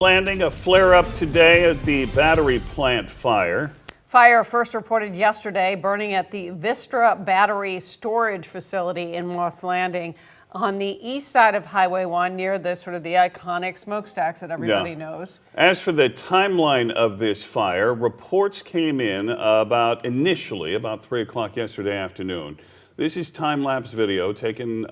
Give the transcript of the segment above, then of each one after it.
Landing a flare-up today at the battery plant fire. Fire first reported yesterday, burning at the Vistra battery storage facility in Moss Landing on the east side of Highway 1 near the the iconic smokestacks that everybody knows. As for the timeline of this fire, reports came in initially about 3 o'clock yesterday afternoon. This is time-lapse video taken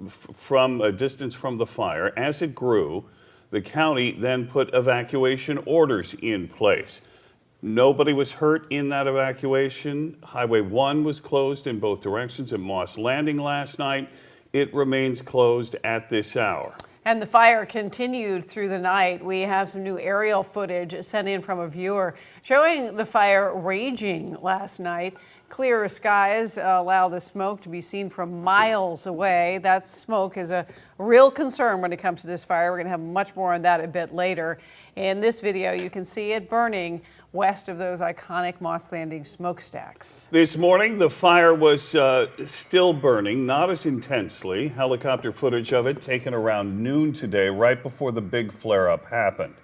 from a distance from the fire. As it grew, the county then put evacuation orders in place. Nobody was hurt in that evacuation. Highway 1 was closed in both directions at Moss Landing last night. It remains closed at this hour. And the fire continued through the night. We have some new aerial footage sent in from a viewer showing the fire raging last night. Clear skies allow the smoke to be seen from miles away. That smoke is a real concern when it comes to this fire. We're going to have much more on that a bit later. In this video, you can see it burning west of those iconic Moss Landing smokestacks. This morning, the fire was still burning, not as intensely. Helicopter footage of it taken around noon today, right before the big flare-up happened.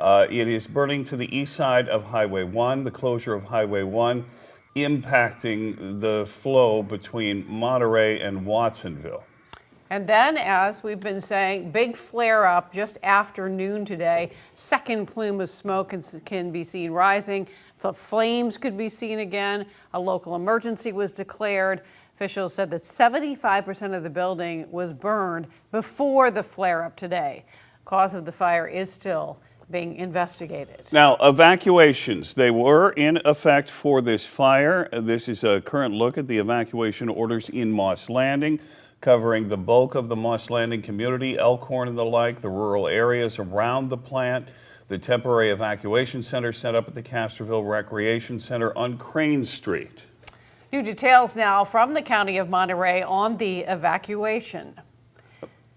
It is burning to the east side of Highway 1, the closure of Highway 1, impacting the flow between Monterey and Watsonville. And then, as we've been saying, big flare up just after noon today. Second plume of smoke can be seen rising. The flames could be seen again. A local emergency was declared. Officials said that 75% of the building was burned before the flare up today. Cause of the fire is still being investigated. Now, evacuations, they were in effect for this fire. This is a current look at the evacuation orders in Moss Landing, covering the bulk of the Moss Landing community, Elkhorn and the like, the rural areas around the plant, the temporary evacuation center set up at the Castroville Recreation Center on Crane Street. New details now from the County of Monterey on the evacuation.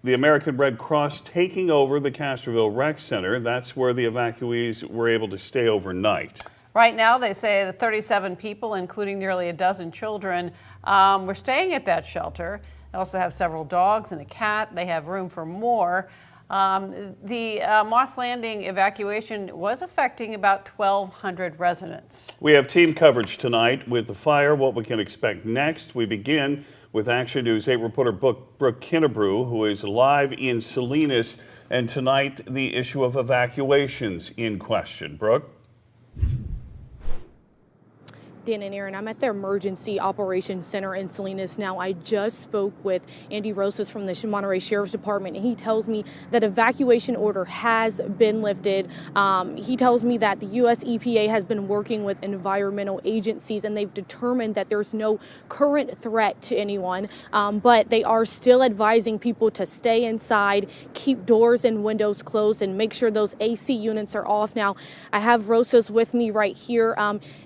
The American Red Cross taking over the Castroville Rec Center. That's where the evacuees were able to stay overnight. Right now, they say that 37 people, including nearly a dozen children, were staying at that shelter. They also have several dogs and a cat. They have room for more. The Moss Landing evacuation was affecting about 1,200 residents. We have team coverage tonight with the fire, what we can expect next. We begin with Action News 8 reporter Brooke Kinnebrew, who is live in Salinas, and tonight the issue of evacuations in question. Brooke? Dan and Aaron, I'm at the Emergency Operations Center in Salinas now. I just spoke with Andy Rosas from the Monterey Sheriff's Department, and he tells me that evacuation order has been lifted. He tells me that the U.S. EPA has been working with environmental agencies, and they've determined that there's no current threat to anyone, but they are still advising people to stay inside, keep doors and windows closed, and make sure those AC units are off. Now, I have Rosas with me right here.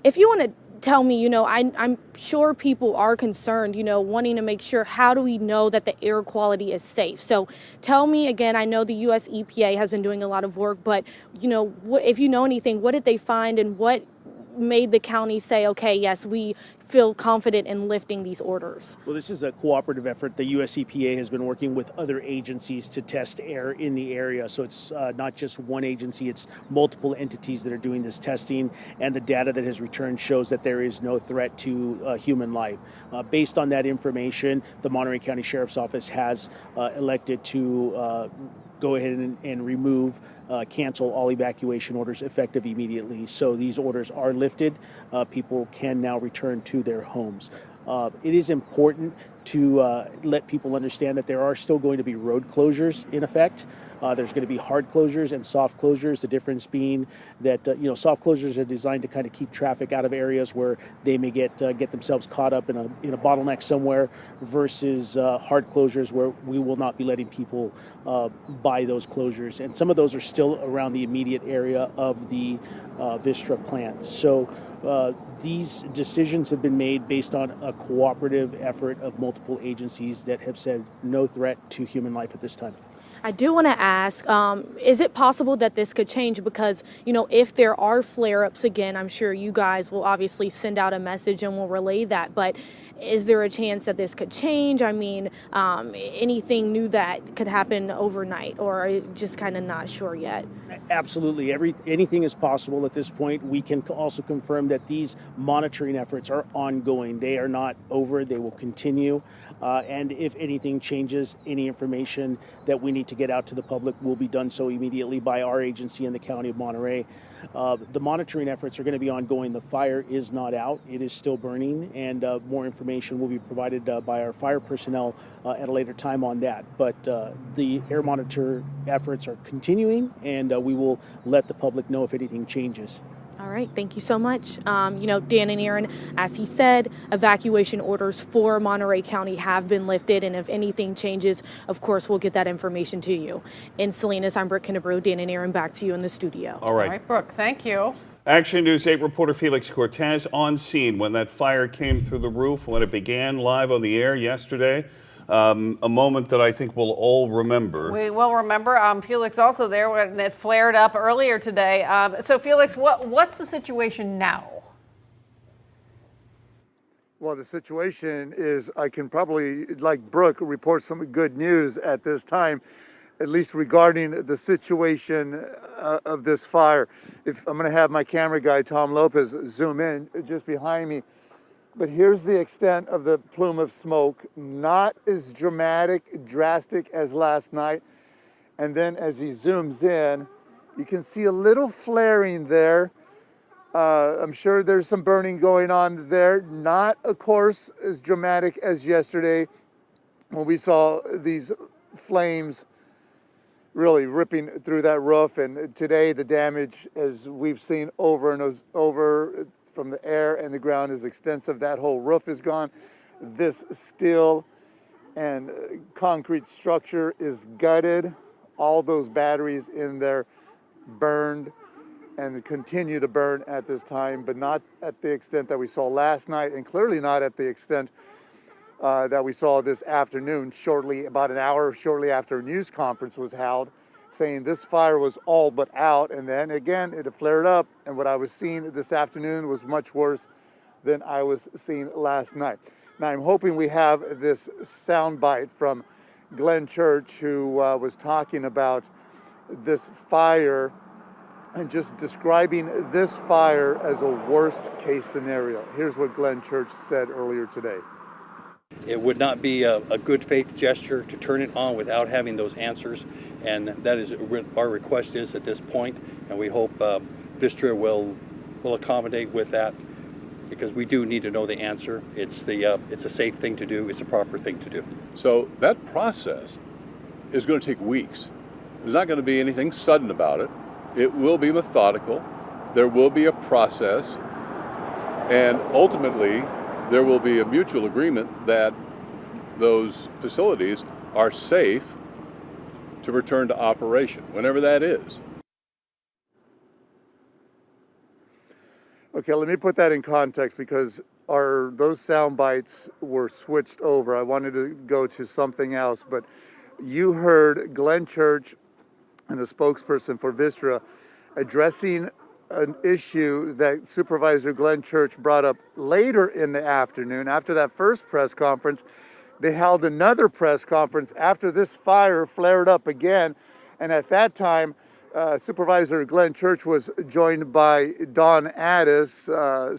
If you want to tell me, I'm sure people are concerned, wanting to make sure, how do we know that the air quality is safe? So tell me again, I know the U.S. EPA has been doing a lot of work, but, if you know anything, what did they find and what made the county say, okay, yes, we feel confident in lifting these orders? Well, this is a cooperative effort. The U.S. EPA has been working with other agencies to test air in the area. So it's not just one agency, it's multiple entities that are doing this testing. And the data that has returned shows that there is no threat to human life. Based on that information, the Monterey County Sheriff's Office has elected to go ahead and remove, cancel all evacuation orders effective immediately. So these orders are lifted. People can now return to their homes. It is important to let people understand that there are still going to be road closures in effect. There's going to be hard closures and soft closures. The difference being that soft closures are designed to kind of keep traffic out of areas where they may get themselves caught up in a bottleneck somewhere, versus hard closures where we will not be letting people by those closures. And some of those are still around the immediate area of the Vistra plant. So these decisions have been made based on a cooperative effort of multiple agencies that have said no threat to human life at this time. I do want to ask, is it possible that this could change? Because, if there are flare-ups again, I'm sure you guys will obviously send out a message and will relay that. But Is there a chance that this could change? I mean, anything new that could happen overnight, or are you just kind of not sure yet? Absolutely. Anything is possible at this point. We can also confirm that these monitoring efforts are ongoing. They are not over. They will continue. And if anything changes, any information that we need to get out to the public will be done so immediately by our agency in the County of Monterey. The monitoring efforts are going to be ongoing. The fire is not out. It is still burning, and more information will be provided by our fire personnel at a later time on that. But the air monitor efforts are continuing, and we will let the public know if anything changes. All right, thank you so much. Dan and Aaron, as he said, evacuation orders for Monterey County have been lifted, and if anything changes, of course, we'll get that information to you. In Salinas, I'm Brooke Kennebrew. Dan and Aaron, back to you in the studio. All right. All right, Brooke, thank you. Action News 8 reporter Felix Cortez on scene when that fire came through the roof, when it began live on the air yesterday. A moment that I think we'll all remember. We will remember. Felix also there when it flared up earlier today. So Felix, what's the situation now? Well, the situation is I can probably, like Brooke, report some good news at this time, at least regarding the situation of this fire. If I'm going to have my camera guy, Tom Lopez, zoom in just behind me. But here's the extent of the plume of smoke, not as drastic as last night. And then as he zooms in, you can see a little flaring there. I'm sure there's some burning going on there. Not, of course, as dramatic as yesterday when we saw these flames really ripping through that roof. And today the damage, as we've seen over and over, from the air and the ground, is extensive. That whole roof is gone. This steel and concrete structure is gutted. All those batteries in there burned and continue to burn at this time, but not at the extent that we saw last night, and clearly not at the extent that we saw this afternoon, about an hour shortly after a news conference was held, saying this fire was all but out, and then again it flared up, and what I was seeing this afternoon was much worse than I was seeing last night. Now I'm hoping we have this soundbite from Glenn Church, who was talking about this fire and just describing this fire as a worst case scenario. Here's what Glenn Church said earlier today. It would not be a good faith gesture to turn it on without having those answers, and that is what our request is at this point, and we hope Vistra will accommodate with that, because we do need to know the answer. It's a safe thing to do. It's a proper thing to do. So that process is going to take weeks. There's not going to be anything sudden about it. It will be methodical. There will be a process, and ultimately there will be a mutual agreement that those facilities are safe to return to operation, whenever that is. Okay, let me put that in context, because those sound bites were switched over. I wanted to go to something else, but you heard Glenn Church and the spokesperson for Vistra addressing an issue that Supervisor Glenn Church brought up later in the afternoon. After that first press conference, they held another press conference after this fire flared up again. And at that time, Supervisor Glenn Church was joined by Dawn Addis,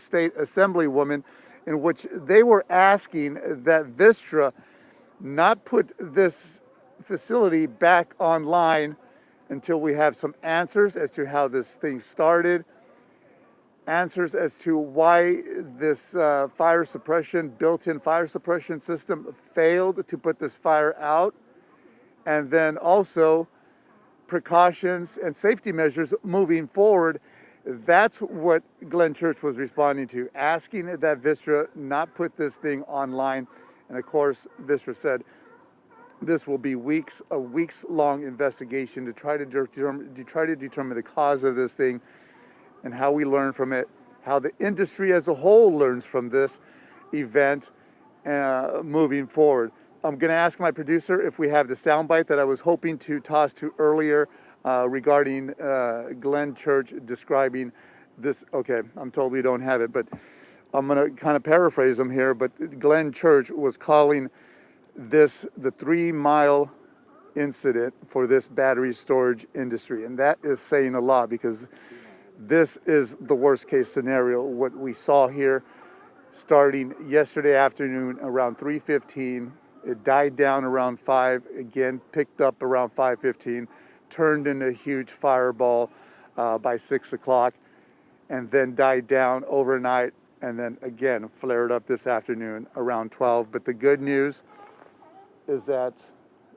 State Assemblywoman, in which they were asking that Vistra not put this facility back online until we have some answers as to how this thing started, answers as to why this built-in fire suppression system failed to put this fire out, and then also precautions and safety measures moving forward. That's what Glenn Church was responding to, asking that Vistra not put this thing online. And of course, Vistra said this will be a weeks-long investigation to try to determine the cause of this thing and how we learn from it, how the industry as a whole learns from this event moving forward. I'm going to ask my producer if we have the soundbite that I was hoping to toss to earlier regarding Glenn Church describing this. Okay, I'm told we don't have it, but I'm going to kind of paraphrase him here, but Glenn Church was calling this the 3-mile incident for this battery storage industry. And that is saying a lot, because this is the worst case scenario. What we saw here starting yesterday afternoon around 3:15, it died down around 5, again picked up around 5:15, turned into a huge fireball by 6 o'clock, and then died down overnight, and then again flared up this afternoon around 12. But the good news is that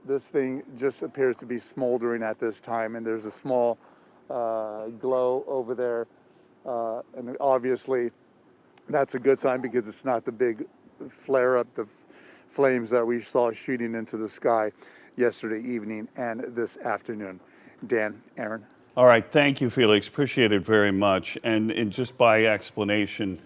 this thing just appears to be smoldering at this time, and there's a small glow over there, and obviously that's a good sign, because it's not the big flare up, the flames that we saw shooting into the sky yesterday evening and this afternoon. Dan, Aaron. All right, thank you, Felix. Appreciate it very much. And just by explanation,